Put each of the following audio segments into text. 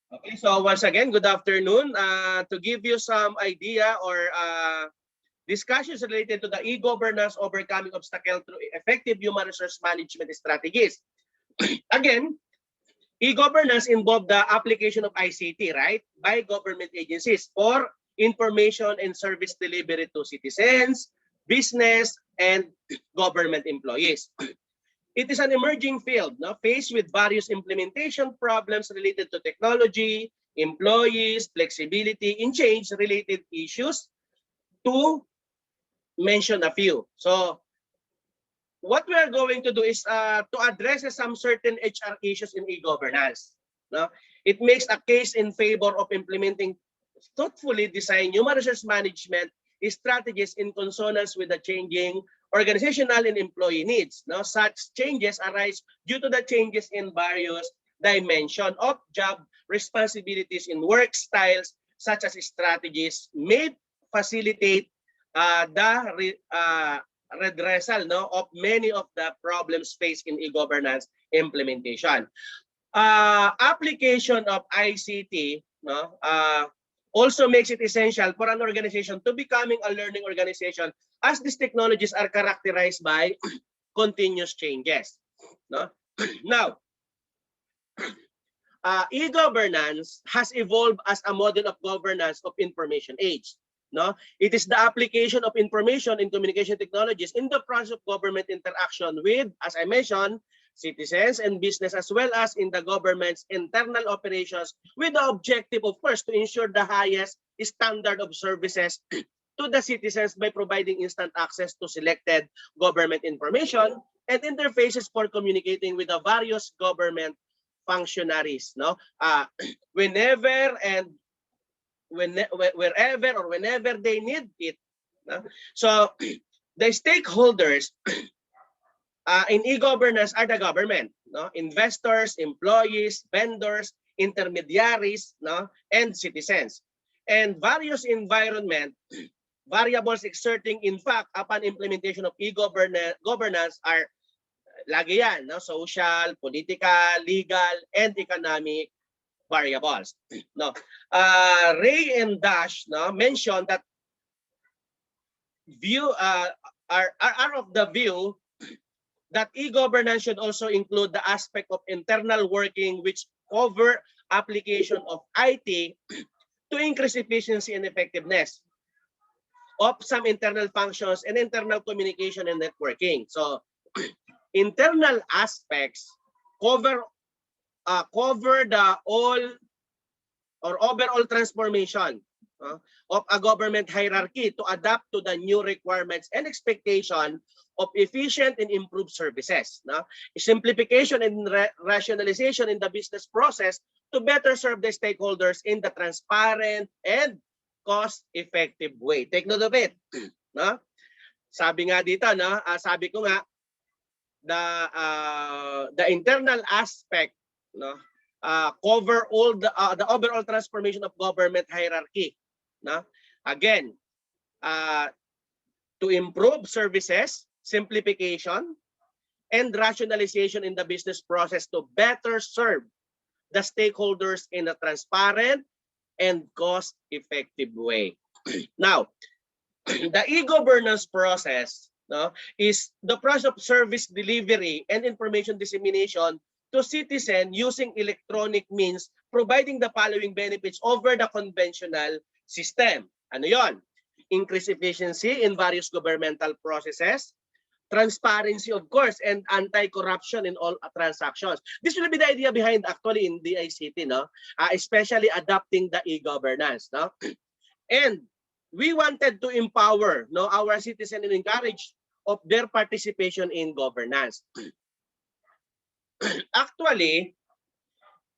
Okay, so once again, good afternoon. To give you some idea or discussions related to the e-governance overcoming obstacle through effective human resource management strategies. Again, e-governance involve the application of ICT, right, by government agencies for information and service delivery to citizens, business, and government employees. It is an emerging field, no, faced with various implementation problems related to technology, employees, flexibility, and change-related issues, to mention a few. So what we are going to do is to address some certain HR issues in e-governance. No? It makes a case in favor of implementing thoughtfully designed human resource management strategies in consonance with the changing organizational and employee needs. No? Such changes arise due to the changes in various dimensions of job responsibilities in work styles, such as strategies may facilitate the redressal, no, of many of the problems faced in e-governance implementation. Application of ICT, no, also makes it essential for an organization to becoming a learning organization, as these technologies are characterized by continuous changes. No? Now, e-governance has evolved as a model of governance of information age. No, it is the application of information and communication technologies in the process of government interaction with, as I mentioned, citizens and business, as well as in the government's internal operations, with the objective, of course, to ensure the highest standard of services to the citizens by providing instant access to selected government information and interfaces for communicating with the various government functionaries. No, whenever and wherever or whenever they need it. No? So the stakeholders in e-governance are the government, no, investors, employees, vendors, intermediaries, no, and citizens, and various environment variables exerting in fact upon implementation of e-governance are lagi yan, no, social, political, legal, and economic variables. No, Ray and Dash, no, mentioned that view are of the view that e-governance should also include the aspect of internal working, which cover application of IT to increase efficiency and effectiveness of some internal functions and internal communication and networking. So internal aspects cover the all or overall transformation of a government hierarchy to adapt to the new requirements and expectation of efficient and improved services. No? Simplification and rationalization in the business process to better serve the stakeholders in the transparent and cost-effective way. Take note of it. No? Sabi nga dito, no? Sabi ko nga, the internal aspect, no, cover all the overall transformation of government hierarchy. No? Again, to improve services, simplification, and rationalization in the business process to better serve the stakeholders in a transparent and cost-effective way. Now, the e-governance process, no, is the process of service delivery and information dissemination to citizen using electronic means, providing the following benefits over the conventional system. Ano yon? Increased efficiency in various governmental processes, transparency, of course, and anti-corruption in all transactions. This will be the idea behind actually in DICT, no? Especially adopting the e-governance. No? And we wanted to empower, no, our citizens and encourage of their participation in governance. Actually,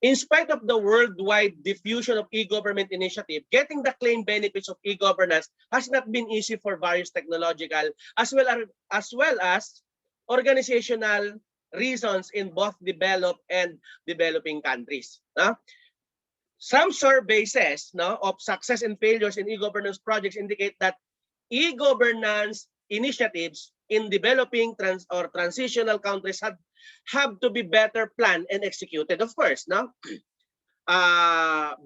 in spite of the worldwide diffusion of e-government initiative, getting the claimed benefits of e-governance has not been easy for various technological as well as organizational reasons in both developed and developing countries. Some surveys, no, of success and failures in e-governance projects indicate that e-governance initiatives in developing transitional countries have to be better planned and executed, of course. No?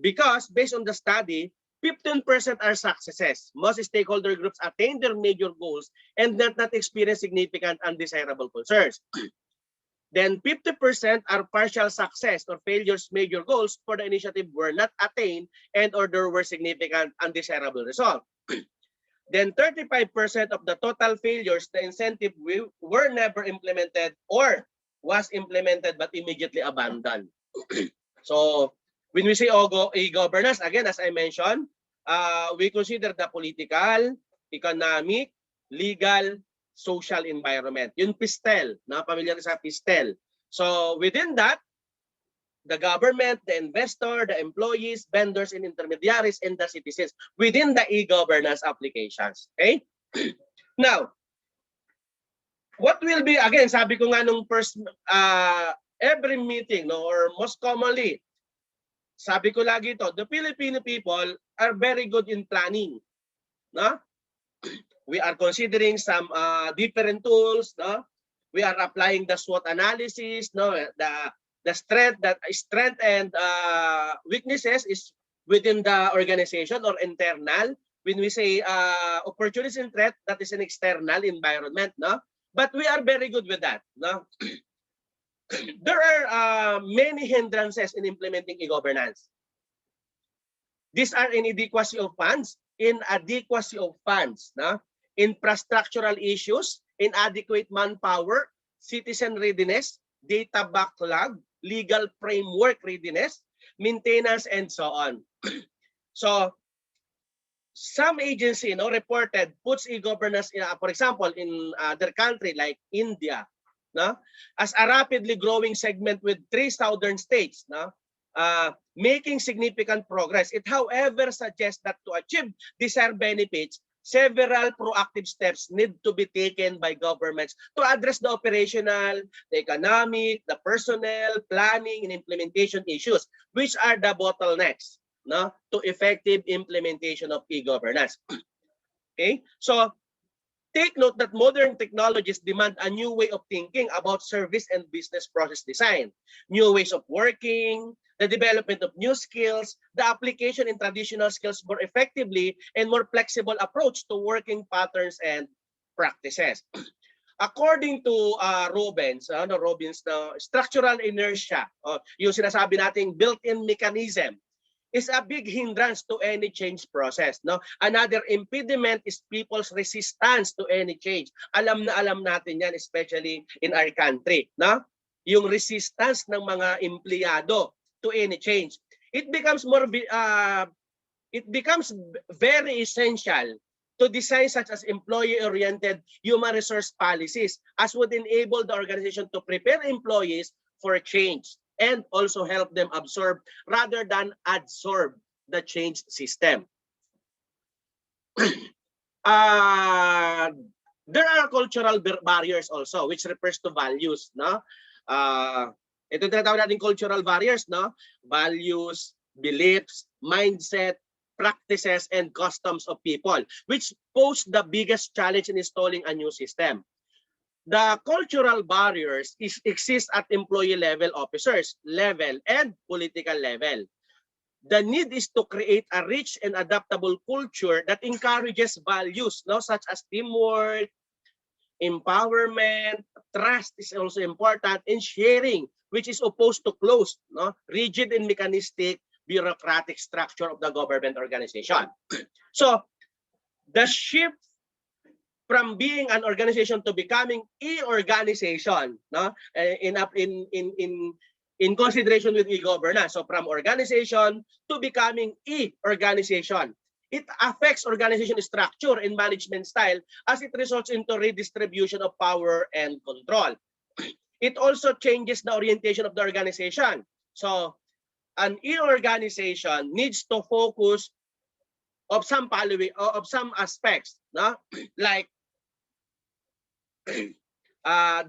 Because based on the study, 15% are successes. Most stakeholder groups attain their major goals and not experience significant undesirable concerns. Then 50% are partial success or failures major goals for the initiative were not attained and or there were significant undesirable results. Then 35% of the total failures, the incentive were never implemented or was implemented but immediately abandoned. So when we say e-governance, again, as I mentioned, we consider the political, economic, legal, social environment. Yung PISTEL, pamilyar sa PISTEL. So within that, the government, the investor, the employees, vendors, and intermediaries, and the citizens within the e-governance applications. Okay? Now, what will be, again, sabi ko nga nung first, every meeting, no, or most commonly, sabi ko lagi ito, the Filipino people are very good in planning. No? We are considering some different tools. No? We are applying the SWOT analysis, no, the strength and weaknesses is within the organization or internal. When we say opportunities and threat, that is an external environment, no? But we are very good with that, no? There are many hindrances in implementing e-governance. These are inadequacy of funds, no? Infrastructural issues, inadequate manpower, citizen readiness, data backlog, legal framework readiness, maintenance, and so on. So, some agency, reported puts e-governance, for example, in their country like India, no, as a rapidly growing segment with 3 southern states, no, making significant progress. It, however, suggests that to achieve desired benefits, several proactive steps need to be taken by governments to address the operational, the economic, the personnel, planning, and implementation issues, which are the bottlenecks, no, to effective implementation of e-governance. Okay, so take note that modern technologies demand a new way of thinking about service and business process design, new ways of working, the development of new skills, the application in traditional skills more effectively, and more flexible approach to working patterns and practices. According to Robbins, structural inertia, yung sinasabi nating built-in mechanism, is a big hindrance to any change process. No? Another impediment is people's resistance to any change. Alam natin yan, especially in our country. No? Yung resistance ng mga empleyado to any change. It becomes very essential to design such as employee-oriented human resource policies as would enable the organization to prepare employees for change and also help them absorb rather than adsorb the change system. There are cultural barriers also, which refers to values. No? Ito tinatawag natin cultural barriers, no? Values, beliefs, mindset, practices, and customs of people, which pose the biggest challenge in installing a new system. The cultural barriers exist at employee level, officers level, and political level. The need is to create a rich and adaptable culture that encourages values, no, such as teamwork, empowerment, trust is also important, and sharing, which is opposed to closed, no, rigid and mechanistic bureaucratic structure of the government organization. So, the shift from being an organization to becoming e-organization, no, in consideration with e-governance. So from organization to becoming e-organization, it affects organization structure and management style as it results into redistribution of power and control. It also changes the orientation of the organization. So an e-organization needs to focus of some aspects, no? Like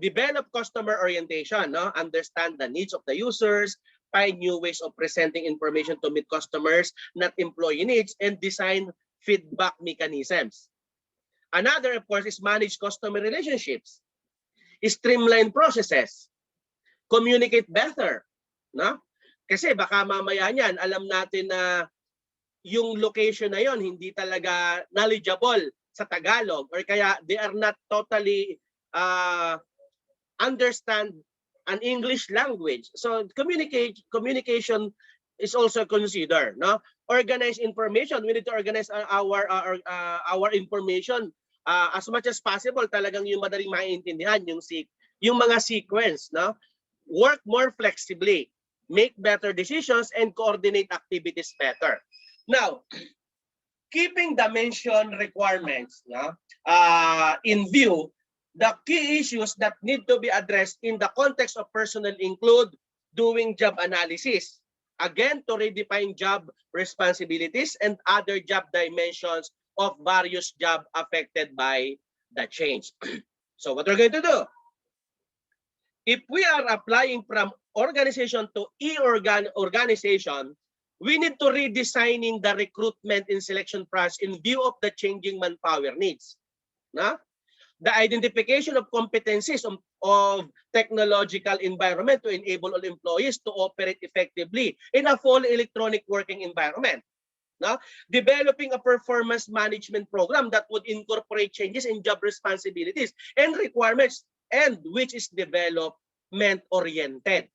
develop customer orientation, no? Understand the needs of the users, find new ways of presenting information to meet customers, not employee needs, and design feedback mechanisms. Another, of course, is manage customer relationships, streamline processes, communicate better, no? Kasi baka mamaya niyan, alam natin na yung location na yon hindi talaga knowledgeable sa Tagalog or kaya they are not totally understand an English language. So communication is also considered, no? Organize information. We need to organize our information as much as possible. Talagang yung madaling maintindihan yung mga sequence, no? Work more flexibly, make better decisions, and coordinate activities better. Now, keeping the mentioned requirements, no, in view, the key issues that need to be addressed in the context of personnel include doing job analysis, again, to redefine job responsibilities and other job dimensions of various jobs affected by the change. So what we're going to do, if we are applying from organization to organization, we need to redesigning the recruitment and selection process in view of the changing manpower needs. No? The identification of competencies of technological environment to enable all employees to operate effectively in a fully electronic working environment. No? Developing a performance management program that would incorporate changes in job responsibilities and requirements and which is development oriented.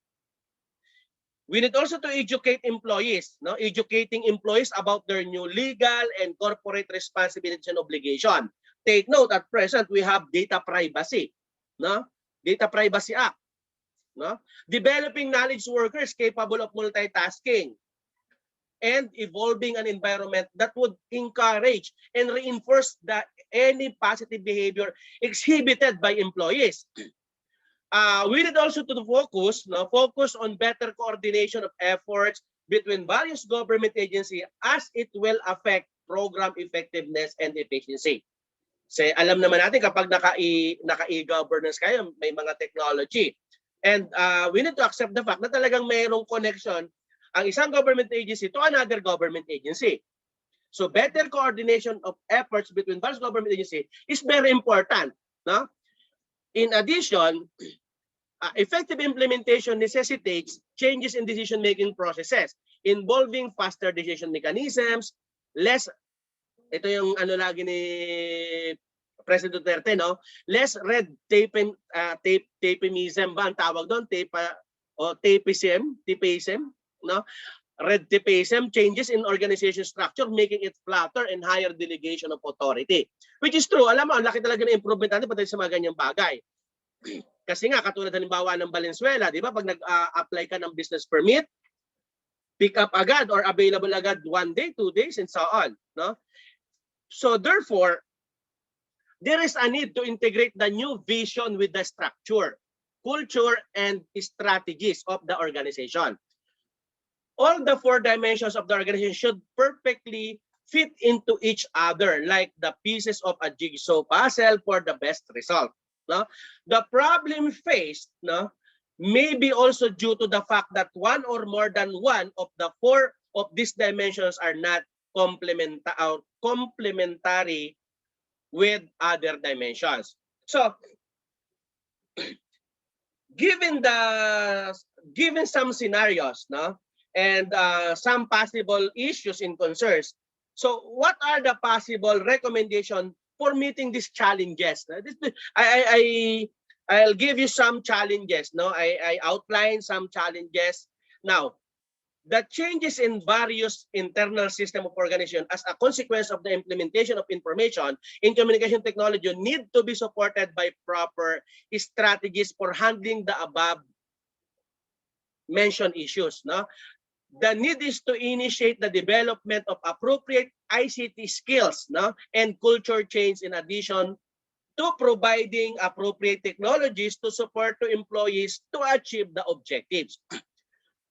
We need also to educate employees, no? Educating employees about their new legal and corporate responsibilities and obligation. Take note, at present we have data privacy, no? Data Privacy Act, no? Developing knowledge workers capable of multitasking and evolving an environment that would encourage and reinforce any positive behavior exhibited by employees. We need also to focus on better coordination of efforts between various government agencies as it will affect program effectiveness and efficiency. Kasi alam naman natin kapag naka-e-governance kayo, may mga technology. And we need to accept the fact na talagang mayroong connection ang isang government agency to another government agency. So better coordination of efforts between various government agencies is very important. No? In addition, effective implementation necessitates changes in decision-making processes involving faster decision mechanisms, ito yung ano lagi ni President Duterte, no? Less red tapeism ba ang tawag doon? Tapeism, no? Red tapeism, changes in organization structure, making it flatter and higher delegation of authority. Which is true. Alam mo, ang laki talaga ng improvement natin pati sa mga ganyang bagay. Kasi nga, katulad halimbawa ng Valenzuela, di ba? Pag nag-apply ka ng business permit, pick up agad or available agad 1 day, 2 days, and so on. No? So therefore, there is a need to integrate the new vision with the structure, culture, and strategies of the organization. All the 4 dimensions of the organization should perfectly fit into each other like the pieces of a jigsaw puzzle for the best result. No? The problem faced, no, may be also due to the fact that one or more than one of the 4 of these dimensions are not complementary with other dimensions. So, given some scenarios, no, and some possible issues and concerns, so what are the possible recommendations for meeting these challenges? I'll give you some challenges. No, I outline some challenges. Now, the changes in various internal system of organization as a consequence of the implementation of information in communication technology need to be supported by proper strategies for handling the above mentioned issues. No? The need is to initiate the development of appropriate ICT skills, no, and culture change in addition to providing appropriate technologies to support to employees to achieve the objectives.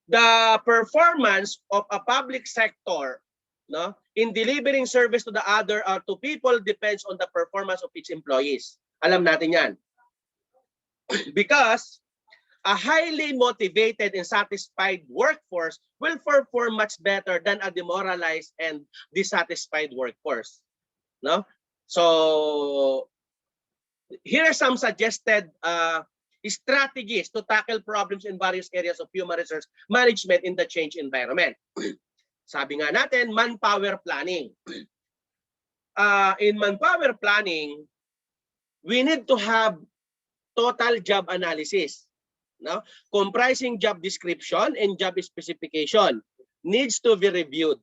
The performance of a public sector, no, in delivering service to the other to people depends on the performance of its employees. Alam natin yan. Because a highly motivated and satisfied workforce will perform much better than a demoralized and dissatisfied workforce. No? So here are some suggested strategies to tackle problems in various areas of human resource management in the change environment. Sabi nga natin, manpower planning. In manpower planning, we need to have total job analysis, no? Comprising job description and job specification needs to be reviewed.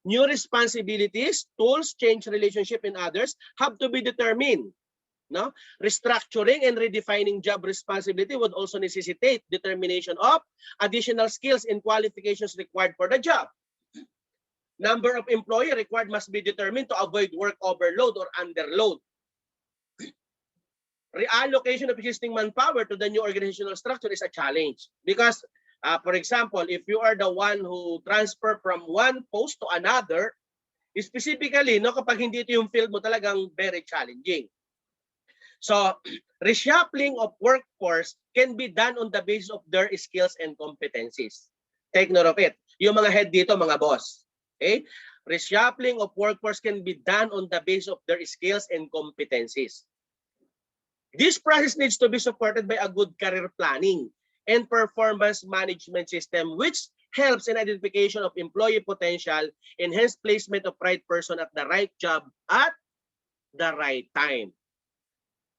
New responsibilities, tools, change relationship, and others have to be determined. No? Restructuring and redefining job responsibility would also necessitate determination of additional skills and qualifications required for the job. Number of employee required must be determined to avoid work overload or underload. Reallocation of existing manpower to the new organizational structure is a challenge because, for example, if you are the one who transfer from one post to another, specifically, no, kapag hindi ito yung field mo, talagang very challenging. So, reshuffling of workforce can be done on the basis of their skills and competencies. Take note of it. Yung mga head dito, mga boss. Okay? Reshuffling of workforce can be done on the basis of their skills and competencies. This process needs to be supported by a good career planning and performance management system, which helps in identification of employee potential, enhanced placement of right person at the right job at the right time.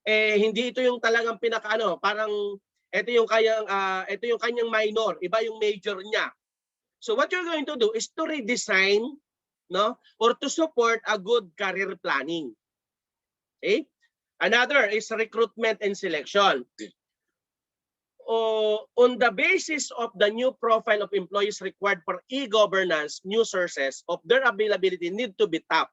Hindi ito yung talagang pinakaano, parang ito yung kanyang minor, iba yung major niya. So what you're going to do is to redesign, no, or to support a good career planning. Okay? Another is recruitment and selection. On the basis of the new profile of employees required for e-governance, new sources of their availability need to be tapped.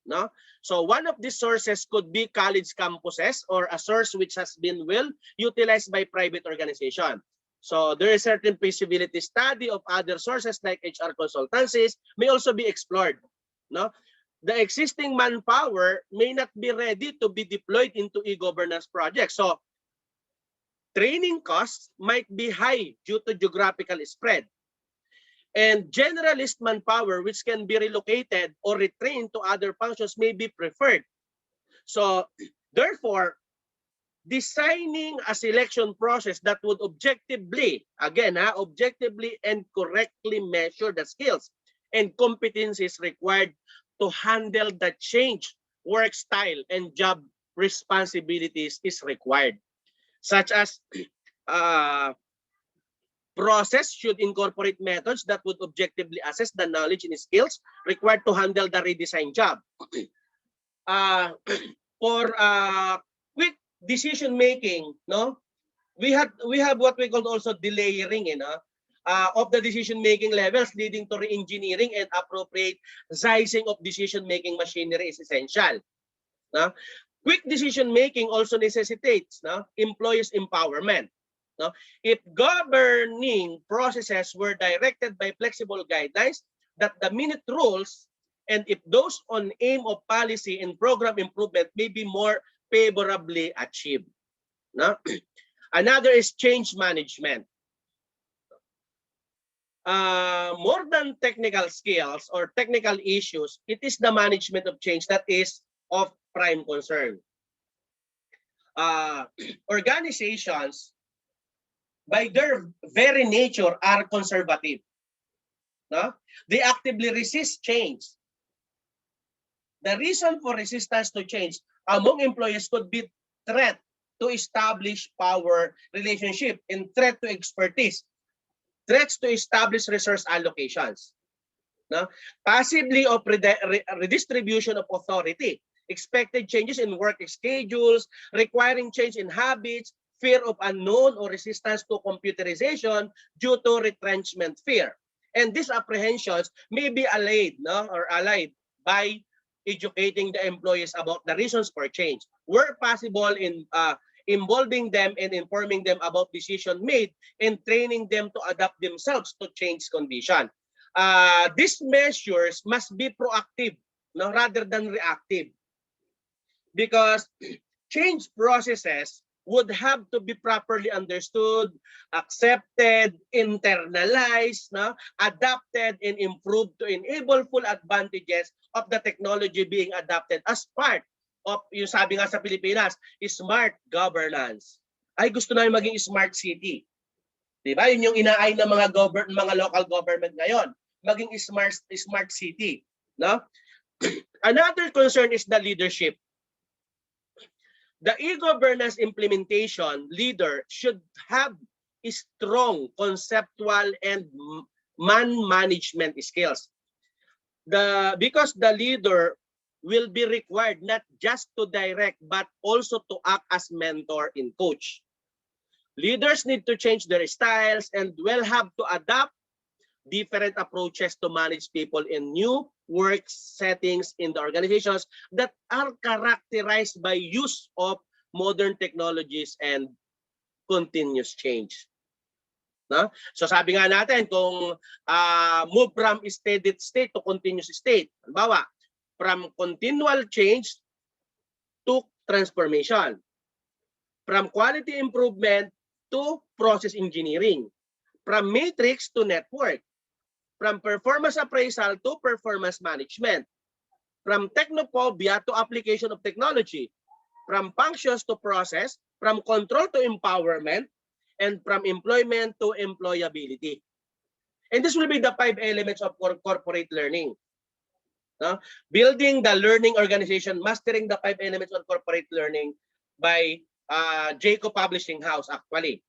No? So one of these sources could be college campuses or a source which has been well utilized by private organization. So there is certain feasibility study of other sources like HR consultancies may also be explored. No? The existing manpower may not be ready to be deployed into e-governance projects. So training costs might be high due to geographical spread. And generalist manpower, which can be relocated or retrained to other functions, may be preferred. So therefore, designing a selection process that would objectively, again, objectively and correctly measure the skills and competencies required to handle the change work style and job responsibilities is required. Such as process should incorporate methods that would objectively assess the knowledge and skills required to handle the redesigned job. For quick decision making, no, we have what we call also delayering, of the decision-making levels leading to re-engineering and appropriate sizing of decision-making machinery is essential. No? Quick decision-making also necessitates, no, employees' empowerment. No? If governing processes were directed by flexible guidelines that the minute rules, and if those on aim of policy and program improvement may be more favorably achieved. No? Another is change management. More than technical skills or technical issues, it is the management of change that is of prime concern. Organizations, by their very nature, are conservative. No? They actively resist change. The reason for resistance to change among employees could be threat to establish power relationship and threat to expertise. Threats to establish resource allocations, no? Possibly of redistribution of authority, expected changes in work schedules, requiring change in habits, fear of unknown or resistance to computerization due to retrenchment fear. And these apprehensions may be allayed, no, or allied by educating the employees about the reasons for change, where possible in involving them and informing them about decision made and training them to adapt themselves to change condition. These measures must be proactive, no, rather than reactive, because change processes would have to be properly understood, accepted, internalized, no, adapted, and improved to enable full advantages of the technology being adapted as part of, yung sabi nga sa Pilipinas, smart governance. ay gusto namin maging smart city. Di ba? Yun yung inaay ng mga local government ngayon, maging smart city, no? Another concern is the leadership. The e-governance implementation leader should have strong conceptual and man-management skills. Because the leader will be required not just to direct but also to act as mentor and coach. Leaders need to change their styles and will have to adapt different approaches to manage people in new work settings in the organizations that are characterized by use of modern technologies and continuous change. No? So sabi nga natin, kung move from steady state to continuous state, halimbawa, from continual change to transformation, from quality improvement to process engineering, from matrix to network, from performance appraisal to performance management, from technophobia to application of technology, from functions to process, from control to empowerment, and from employment to employability. And this will be the 5 elements of corporate learning. No? Building the learning organization, mastering the 5 elements of corporate learning by Jacob Publishing House, actually.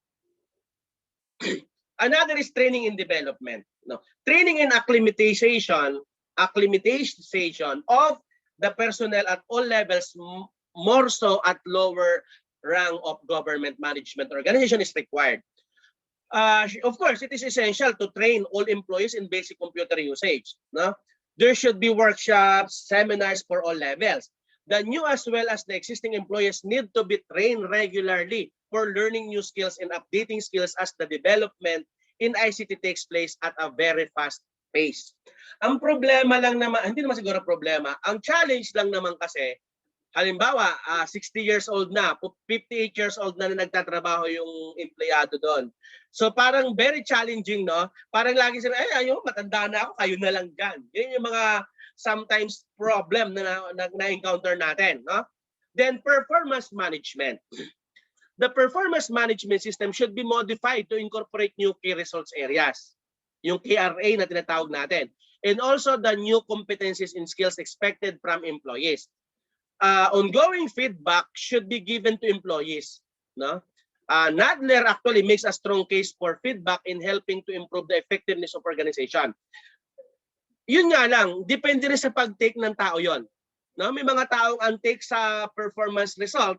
Another is training and development. No, training and acclimatization of the personnel at all levels, more so at lower rank of government management organization, is required. Of course, it is essential to train all employees in basic computer usage. No, there should be workshops, seminars for all levels. The new as well as the existing employees need to be trained regularly for learning new skills and updating skills as the development in ICT takes place at a very fast pace. Ang problema lang naman, hindi naman siguro problema, ang challenge lang naman kasi, halimbawa, 60 years old na, 58 years old na nagtatrabaho yung empleyado doon. So parang very challenging, no? Parang lagi sila, ayaw, matanda na ako, kayo na lang dyan. Yun yung mga sometimes problem na encounter natin, no? Then performance management. The performance management system should be modified to incorporate new key results areas, yung KRA na tinatawag natin, and also the new competencies and skills expected from employees. Ongoing feedback should be given to employees. No? Nadler actually makes a strong case for feedback in helping to improve the effectiveness of organization. Yun nga lang, depende rin sa pag-take ng tao yon. No? May mga taong ang take sa performance result,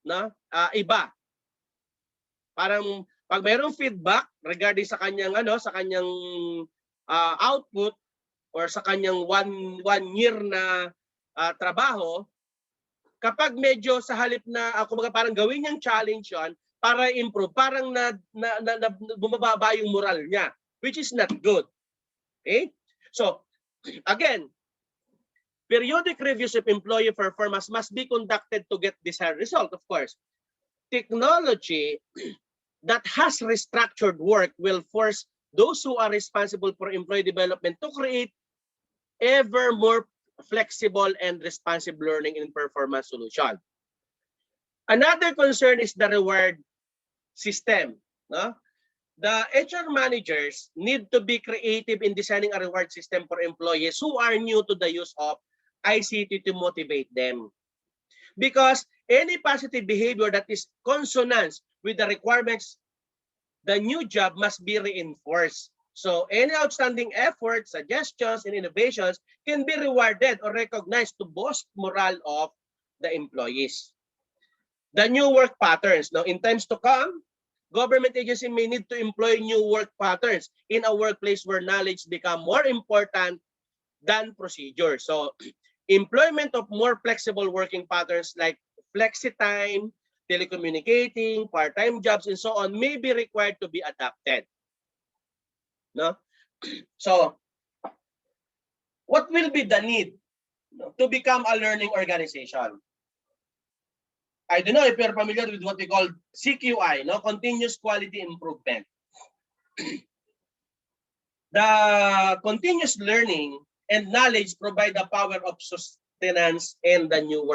no? Iba. Parang pag mayroong feedback regarding sa kanyang output or sa kanyang one year na trabaho, kapag medyo sa halip na kumbaga parang gawin niyang challenge yon para improve, parang bumababa yung moral niya, which is not good. Okay? So, again, periodic reviews of employee performance must be conducted to get desired result, of course. Technology that has restructured work will force those who are responsible for employee development to create ever more flexible and responsive learning and performance solution. Another concern is the reward system. No? The HR managers need to be creative in designing a reward system for employees who are new to the use of ICT to motivate them. Because any positive behavior that is consonant with the requirements, the new job must be reinforced. So any outstanding efforts, suggestions, and innovations can be rewarded or recognized to boost morale of the employees. The new work patterns. Now, in times to come, government agency may need to employ new work patterns in a workplace where knowledge become more important than procedure. So, employment of more flexible working patterns like flexi time, telecommunicating, part-time jobs, and so on may be required to be adapted. No? So, what will be the need to become a learning organization? I don't know if you're familiar with what we call CQI, no? Continuous Quality Improvement. The continuous learning and knowledge provide the power of sustenance and the new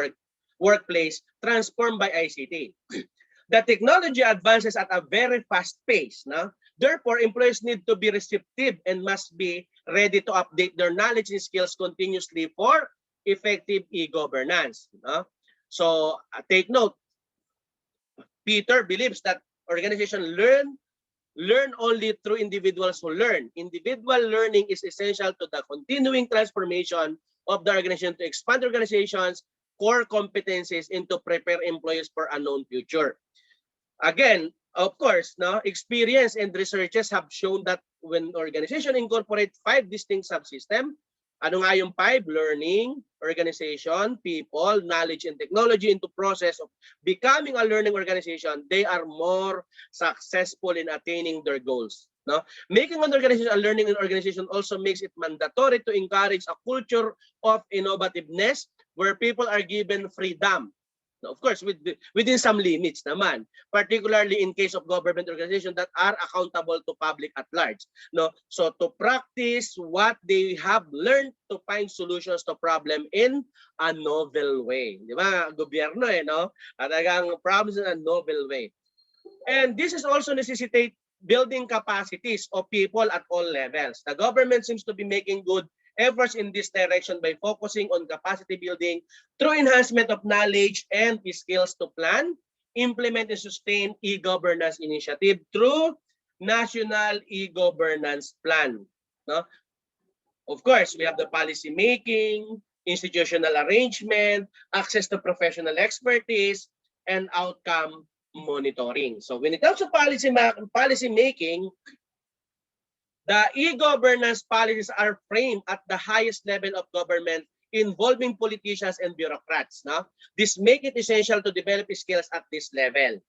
workplace transformed by ICT. The technology advances at a very fast pace. No? Therefore, employees need to be receptive and must be ready to update their knowledge and skills continuously for effective e-governance. No? So take note, Peter believes that organization learn only through individuals who learn. Individual learning is essential to the continuing transformation of the organization to expand the organization's core competencies and to prepare employees for a known future. Again, of course, no, experience and researches have shown that when organization incorporate 5 distinct subsystems, ano nga yung 5? Learning, organization, people, knowledge, and technology into process of becoming a learning organization, they are more successful in attaining their goals. No? Making an organization a learning organization also makes it mandatory to encourage a culture of innovativeness where people are given freedom. Of course, within some limits naman, particularly in case of government organizations that are accountable to public at large. No, so to practice what they have learned to find solutions to problem in a novel way. Di ba? Gobyerno no? Talagang problems in a novel way. And this is also necessitate building capacities of people at all levels. The government seems to be making good efforts in this direction by focusing on capacity building through enhancement of knowledge and skills to plan, implement, and sustain e-governance initiative through National E-Governance Plan. No? Of course, we have the policy making, institutional arrangement, access to professional expertise, and outcome monitoring. So when it comes to policy making, the e-governance policies are framed at the highest level of government involving politicians and bureaucrats. No? This makes it essential to develop skills at this level.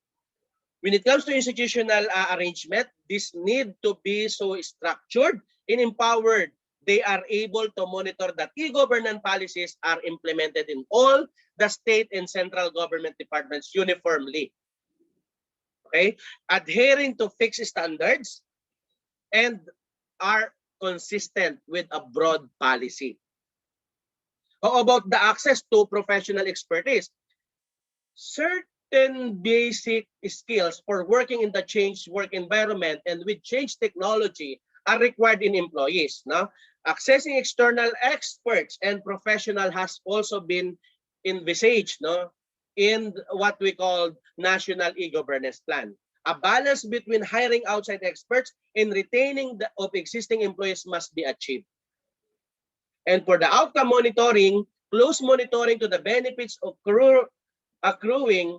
When it comes to institutional arrangement, this need to be so structured and empowered. They are able to monitor that e-governance policies are implemented in all the state and central government departments uniformly. Okay? Adhering to fixed standards and are consistent with a broad policy. How about the access to professional expertise? Certain basic skills for working in the changed work environment and with changed technology are required in employees. No? Accessing external experts and professional has also been envisaged, no, in what we call National E-Governance Plan. A balance between hiring outside experts and retaining of existing employees must be achieved. And for the outcome monitoring, close monitoring to the benefits of accruing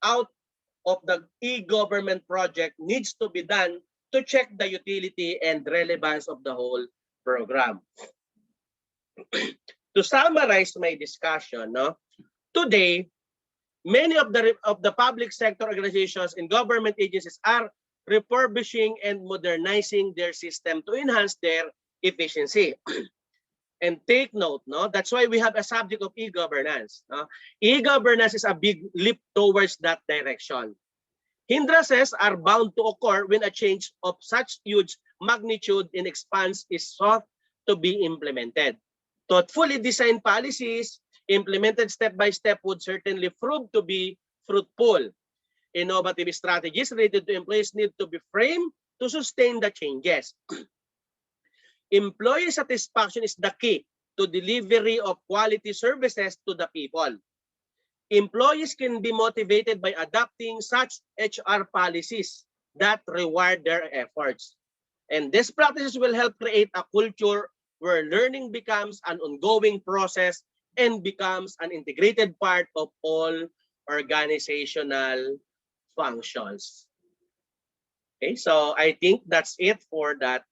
out of the e-government project needs to be done to check the utility and relevance of the whole program. To summarize my discussion, no, today, many of the public sector organizations and government agencies are refurbishing and modernizing their system to enhance their efficiency. And take note, no, that's why we have a subject of e-governance. No? E-governance is a big leap towards that direction. Hindrances are bound to occur when a change of such huge magnitude and expanse is sought to be implemented. Thoughtfully designed policies implemented step by step would certainly prove to be fruitful. Innovative strategies related to employees need to be framed to sustain the changes. Employee satisfaction is the key to delivery of quality services to the people. Employees can be motivated by adopting such HR policies that reward their efforts. And these practices will help create a culture where learning becomes an ongoing process and becomes an integrated part of all organizational functions. Okay, so I think that's it for that